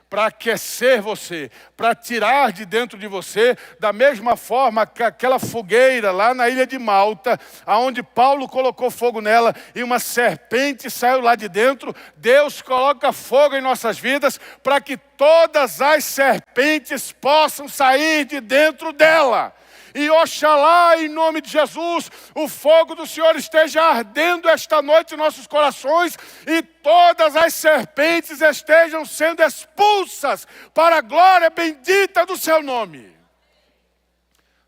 para aquecer você, para tirar de dentro de você, da mesma forma que aquela fogueira lá na ilha de Malta, aonde Paulo colocou fogo nela e uma serpente saiu lá de dentro. Deus coloca fogo em nossas vidas para que todas as serpentes possam sair de dentro dela. E oxalá, em nome de Jesus, o fogo do Senhor esteja ardendo esta noite em nossos corações e todas as serpentes estejam sendo expulsas para a glória bendita do seu nome.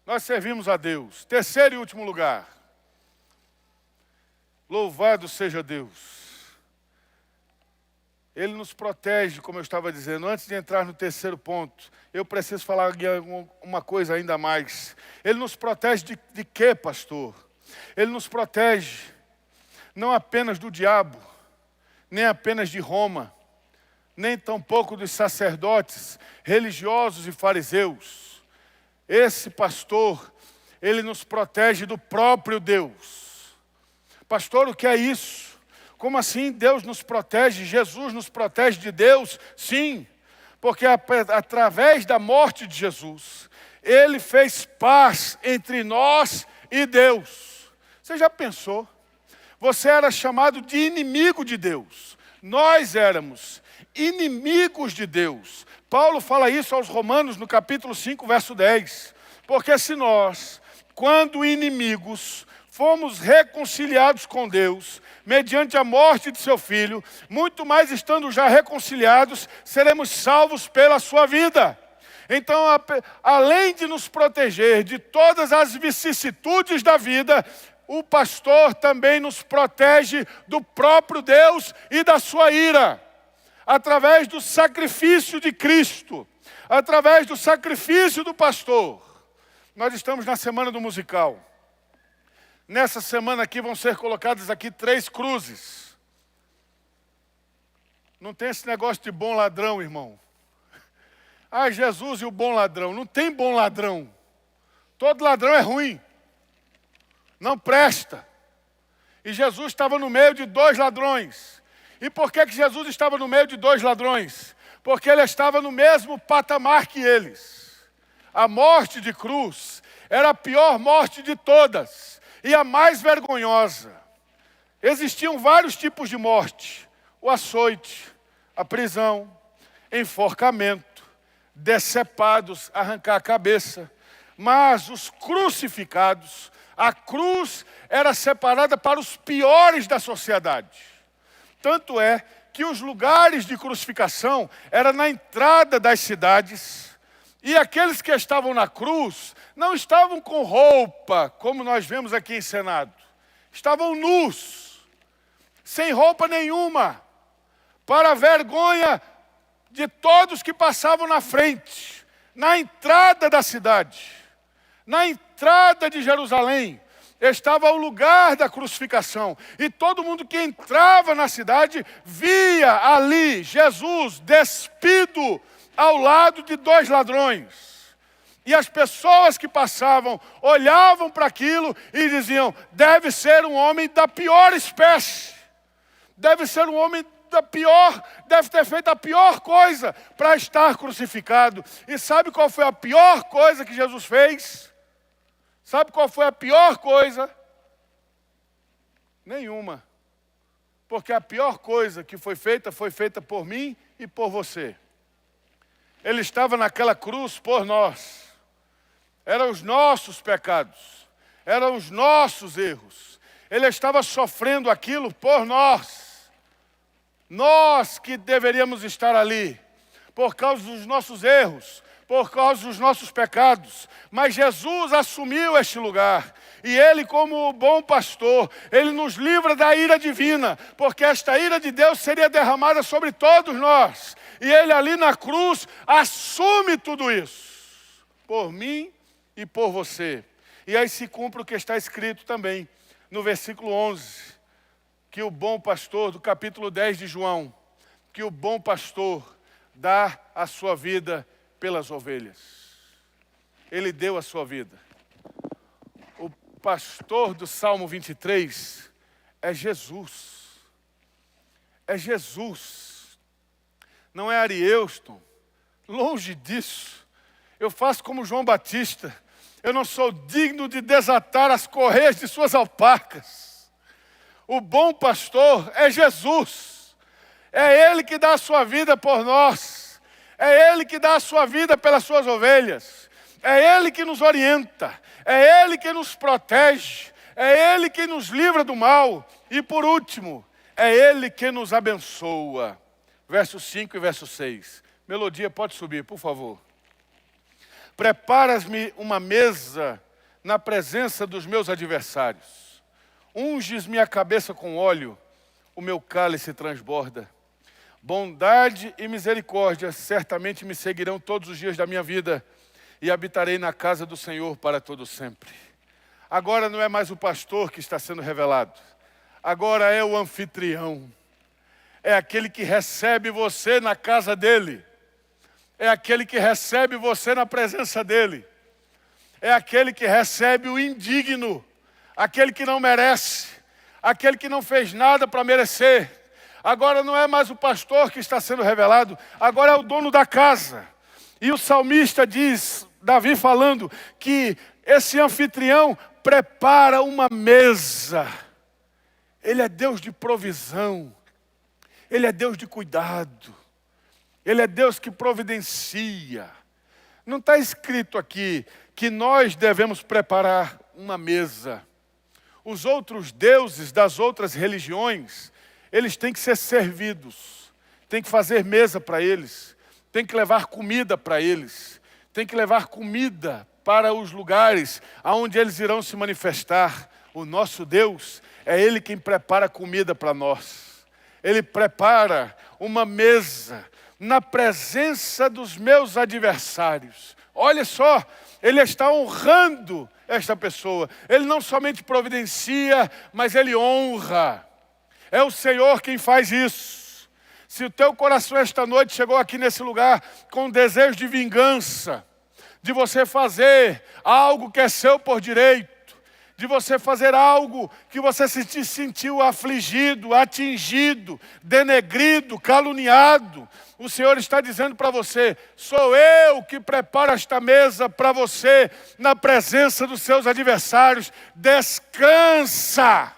Nós servimos a Deus. Terceiro e último lugar. Louvado seja Deus. Ele nos protege, como eu estava dizendo. Antes de entrar no terceiro ponto, eu preciso falar uma coisa ainda mais. Ele nos protege de quê, pastor? Ele nos protege não apenas do diabo, nem apenas de Roma, nem tampouco dos sacerdotes, religiosos e fariseus. Esse pastor, ele nos protege do próprio Deus. Pastor, o que é isso? Como assim Deus nos protege? Jesus nos protege de Deus? Sim, porque através da morte de Jesus, Ele fez paz entre nós e Deus. Você já pensou? Você era chamado de inimigo de Deus. Nós éramos inimigos de Deus. Paulo fala isso aos Romanos no capítulo 5, verso 10. Porque se nós, quando inimigos, fomos reconciliados com Deus, mediante a morte de seu Filho, muito mais estando já reconciliados, seremos salvos pela sua vida. Então, além de nos proteger de todas as vicissitudes da vida, o pastor também nos protege do próprio Deus e da sua ira, através do sacrifício de Cristo, através do sacrifício do pastor. Nós estamos na semana do musical. Nessa semana aqui vão ser colocadas aqui 3 cruzes. Não tem esse negócio de bom ladrão, irmão. Ah, Jesus e o bom ladrão. Não tem bom ladrão. Todo ladrão é ruim. Não presta. E Jesus estava no meio de 2 ladrões. E por que Jesus estava no meio de 2 ladrões? Porque ele estava no mesmo patamar que eles. A morte de cruz era a pior morte de todas e a mais vergonhosa. Existiam vários tipos de morte: o açoite, a prisão, enforcamento, decepados, arrancar a cabeça. Mas os crucificados, a cruz era separada para os piores da sociedade. Tanto é que os lugares de crucificação eram na entrada das cidades. E aqueles que estavam na cruz não estavam com roupa, como nós vemos aqui encenado. Estavam nus, sem roupa nenhuma, para a vergonha de todos que passavam na frente, na entrada da cidade, na entrada de Jerusalém. Estava o lugar da crucificação. E todo mundo que entrava na cidade via ali Jesus despido ao lado de 2 ladrões. E as pessoas que passavam olhavam para aquilo e diziam: deve ser um homem da pior espécie. Deve ser um homem da pior, deve ter feito a pior coisa para estar crucificado. E sabe qual foi a pior coisa que Jesus fez? Sabe qual foi a pior coisa? Nenhuma. Porque a pior coisa que foi feita por mim e por você. Ele estava naquela cruz por nós. Eram os nossos pecados. Eram os nossos erros. Ele estava sofrendo aquilo por nós. Nós que deveríamos estar ali. Por causa dos nossos erros. Por causa dos nossos pecados. Mas Jesus assumiu este lugar. E Ele, como o bom pastor, Ele nos livra da ira divina. Porque esta ira de Deus seria derramada sobre todos nós. E Ele ali na cruz assume tudo isso. Por mim e por você. E aí se cumpre o que está escrito também no versículo 11. Que o bom pastor, do capítulo 10 de João. Que o bom pastor dá a sua vida pelas ovelhas. Ele deu a sua vida. O pastor do Salmo 23 é Jesus. É Jesus. Não é Arieuston. Longe disso. Eu faço como João Batista. Eu não sou digno de desatar as correias de suas alpacas. O bom pastor é Jesus. É Ele que dá a sua vida por nós. É Ele que dá a sua vida pelas suas ovelhas. É Ele que nos orienta. É Ele que nos protege. É Ele que nos livra do mal. E por último, é Ele que nos abençoa. Verso 5 e verso 6. Melodia, pode subir, por favor. Preparas-me uma mesa na presença dos meus adversários. Unges-me a cabeça com óleo, o meu cálice transborda. Bondade e misericórdia certamente me seguirão todos os dias da minha vida e habitarei na casa do Senhor para todo sempre. Agora não é mais o pastor que está sendo revelado. Agora é o anfitrião. É aquele que recebe você na casa dele. É aquele que recebe você na presença dele. É aquele que recebe o indigno. Aquele que não merece. Aquele que não fez nada para merecer. Agora não é mais o pastor que está sendo revelado. Agora é o dono da casa. E o salmista diz, Davi falando, que esse anfitrião prepara uma mesa. Ele é Deus de provisão. Ele é Deus de cuidado. Ele é Deus que providencia. Não está escrito aqui que nós devemos preparar uma mesa. Os outros deuses das outras religiões, eles têm que ser servidos. Tem que fazer mesa para eles. Tem que levar comida para eles. Tem que levar comida para os lugares aonde eles irão se manifestar. O nosso Deus é Ele quem prepara comida para nós. Ele prepara uma mesa na presença dos meus adversários. Olha só, Ele está honrando esta pessoa. Ele não somente providencia, mas Ele honra. É o Senhor quem faz isso. Se o teu coração esta noite chegou aqui nesse lugar com desejo de vingança, de você fazer algo que é seu por direito, de você fazer algo que você se sentiu afligido, atingido, denegrido, caluniado, o Senhor está dizendo para você: sou eu que preparo esta mesa para você, na presença dos seus adversários. Descansa,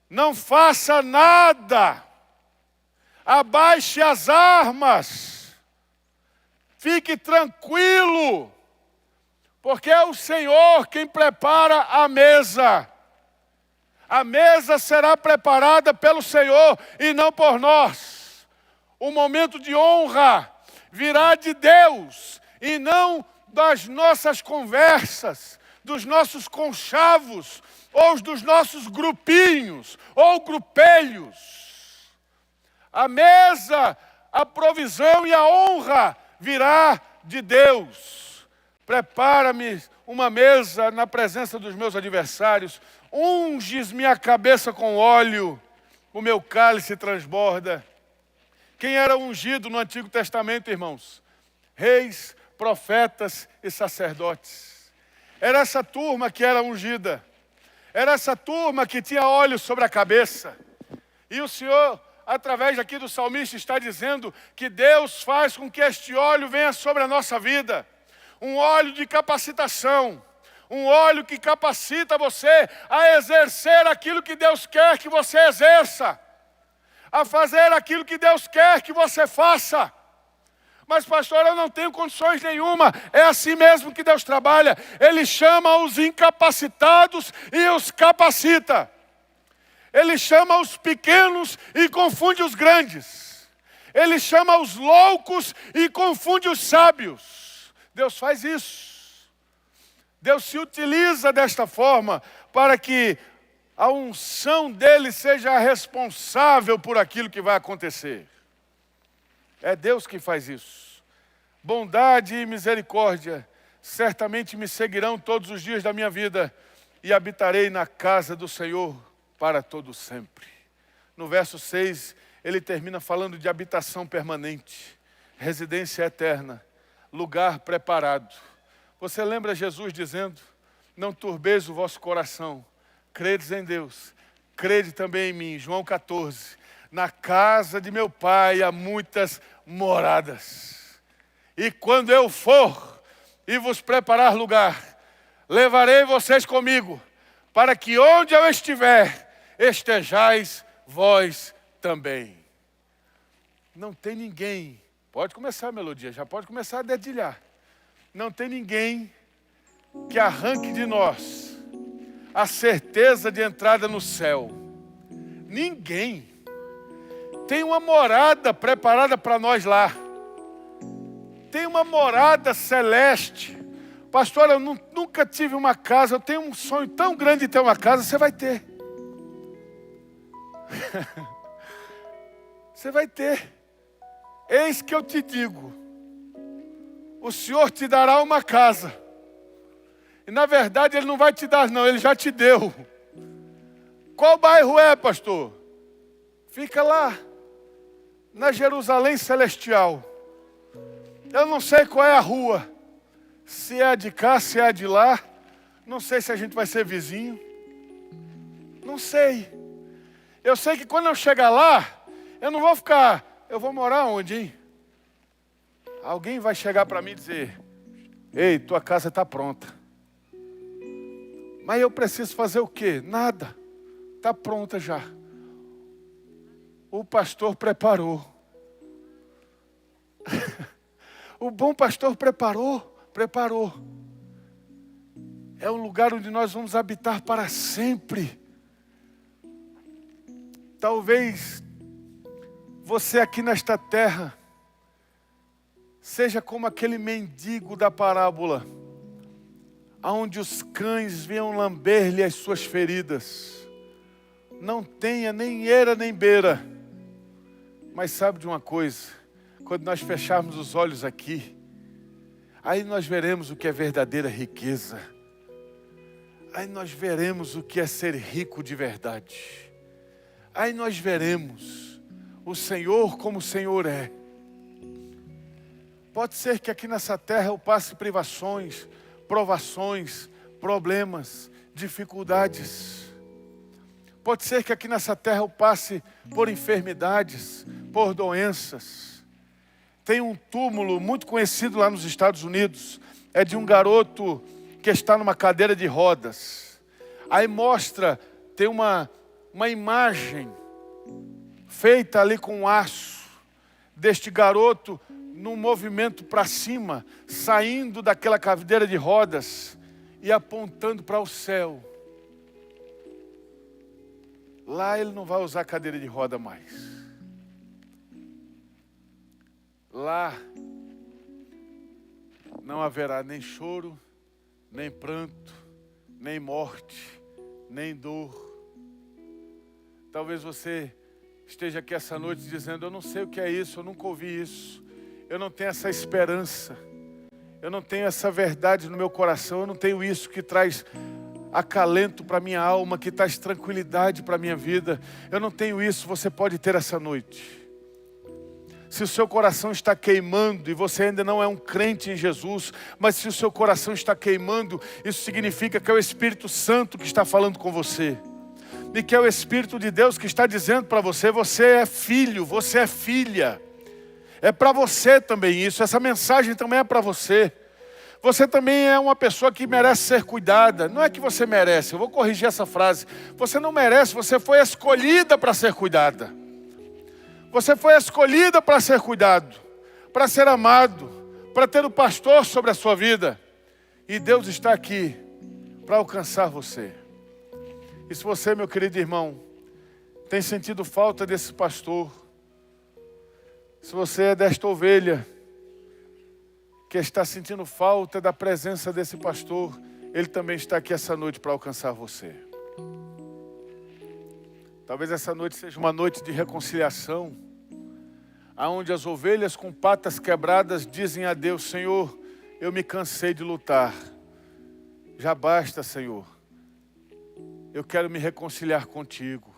não faça nada, abaixe as armas, fique tranquilo, porque é o Senhor quem prepara a mesa. A mesa será preparada pelo Senhor e não por nós. O momento de honra virá de Deus e não das nossas conversas, dos nossos conchavos, ou dos nossos grupinhos, ou grupelhos. A mesa, a provisão e a honra virá de Deus. Prepara-me uma mesa na presença dos meus adversários. Unges-me a cabeça com óleo, o meu cálice transborda. Quem era ungido no Antigo Testamento, irmãos? Reis, profetas e sacerdotes. Era essa turma que era ungida. Era essa turma que tinha óleo sobre a cabeça. E o Senhor, através aqui do salmista, está dizendo que Deus faz com que este óleo venha sobre a nossa vida. Um óleo de capacitação. Um óleo que capacita você a exercer aquilo que Deus quer que você exerça. A fazer aquilo que Deus quer que você faça. Mas pastor, eu não tenho condições nenhuma. É assim mesmo que Deus trabalha. Ele chama os incapacitados e os capacita. Ele chama os pequenos e confunde os grandes. Ele chama os loucos e confunde os sábios. Deus faz isso. Deus se utiliza desta forma para que a unção dele seja responsável por aquilo que vai acontecer. É Deus que faz isso. Bondade e misericórdia certamente me seguirão todos os dias da minha vida e habitarei na casa do Senhor para todo sempre. No verso 6, ele termina falando de habitação permanente, residência eterna, lugar preparado. Você lembra Jesus dizendo: não turbeis o vosso coração, credes em Deus, crede também em mim. João 14, na casa de meu pai há muitas moradas. E quando eu for e vos preparar lugar, levarei vocês comigo, para que onde eu estiver, estejais vós também. Não tem ninguém, pode começar a melodia, já pode começar a dedilhar. Não tem ninguém que arranque de nós a certeza de entrada no céu. Ninguém. Tem uma morada preparada para nós lá. Tem uma morada celeste. Pastor, eu nunca tive uma casa, eu tenho um sonho tão grande de ter uma casa. Você vai ter. Você vai ter. Eis que eu te digo, o Senhor te dará uma casa. E na verdade Ele não vai te dar não, Ele já te deu. Qual bairro é, pastor? Fica lá, na Jerusalém Celestial. Eu não sei qual é a rua. Se é a de cá, se é a de lá. Não sei se a gente vai ser vizinho. Não sei. Eu sei que quando eu chegar lá, eu não vou ficar... Eu vou morar onde, hein? Alguém vai chegar para mim e dizer: ei, tua casa está pronta. Mas eu preciso fazer o quê? Nada. Está pronta já. o pastor preparou. O bom pastor preparou. É um lugar onde nós vamos habitar para sempre. Talvez você aqui nesta terra seja como aquele mendigo da parábola, onde os cães vinham lamber-lhe as suas feridas. Não tenha nem eira nem beira. Mas sabe de uma coisa? Quando nós fecharmos os olhos aqui, aí nós veremos o que é verdadeira riqueza. Aí nós veremos o que é ser rico de verdade. Aí nós veremos o Senhor como o Senhor é. Pode ser que aqui nessa terra eu passe privações, provações, problemas, dificuldades. Pode ser que aqui nessa terra eu passe por enfermidades, por doenças. Tem um túmulo muito conhecido lá nos Estados Unidos. É de um garoto que está numa cadeira de rodas. Aí mostra, tem uma imagem feita ali com aço, deste garoto num movimento para cima, saindo daquela cadeira de rodas e apontando para o céu. Lá ele não vai usar cadeira de roda mais. Lá não haverá nem choro, nem pranto, nem morte, nem dor. Talvez você esteja aqui essa noite dizendo: eu não sei o que é isso, eu nunca ouvi isso. Eu não tenho essa esperança. Eu não tenho essa verdade no meu coração. Eu não tenho isso que traz acalento para minha alma, que traz tranquilidade para minha vida. Eu não tenho isso. Você pode ter essa noite. Se o seu coração está queimando e você ainda não é um crente em Jesus, mas se o seu coração está queimando, isso significa que é o Espírito Santo que está falando com você. E que é o Espírito de Deus que está dizendo para você: você é filho, você é filha. É para você também isso, essa mensagem também é para você. Você também é uma pessoa que merece ser cuidada. Não é que você merece, eu vou corrigir essa frase. Você não merece, você foi escolhida para ser cuidada. Você foi escolhida para ser cuidado, para ser amado, para ter o pastor sobre a sua vida. E Deus está aqui para alcançar você. E se você, meu querido irmão, tem sentido falta desse pastor, se você é desta ovelha que está sentindo falta da presença desse pastor, ele também está aqui essa noite para alcançar você. Talvez essa noite seja uma noite de reconciliação, aonde as ovelhas com patas quebradas dizem a Deus: Senhor, eu me cansei de lutar. Já basta, Senhor. Eu quero me reconciliar contigo.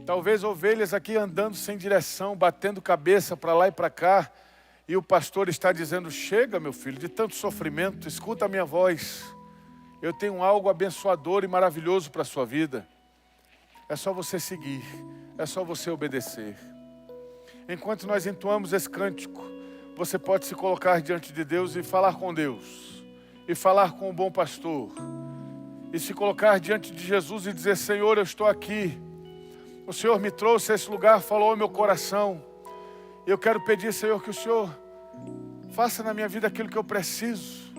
Talvez ovelhas aqui andando sem direção, batendo cabeça para lá e para cá, e o pastor está dizendo: chega, meu filho, de tanto sofrimento, escuta a minha voz. Eu tenho algo abençoador e maravilhoso para a sua vida. É só você seguir, é só você obedecer. Enquanto nós entoamos esse cântico, você pode se colocar diante de Deus e falar com Deus, e falar com o bom pastor, e se colocar diante de Jesus e dizer: Senhor, eu estou aqui. O Senhor me trouxe a esse lugar, falou ao meu coração. Eu quero pedir, Senhor, que o Senhor faça na minha vida aquilo que eu preciso.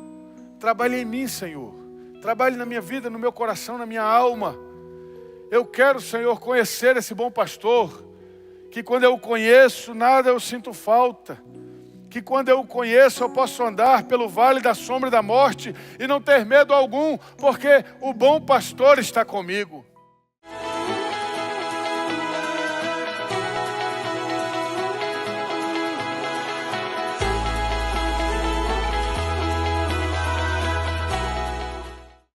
Trabalhe em mim, Senhor. Trabalhe na minha vida, no meu coração, na minha alma. Eu quero, Senhor, conhecer esse bom pastor, que quando eu o conheço, nada eu sinto falta. Que quando eu o conheço, eu posso andar pelo vale da sombra da morte e não ter medo algum, porque o bom pastor está comigo.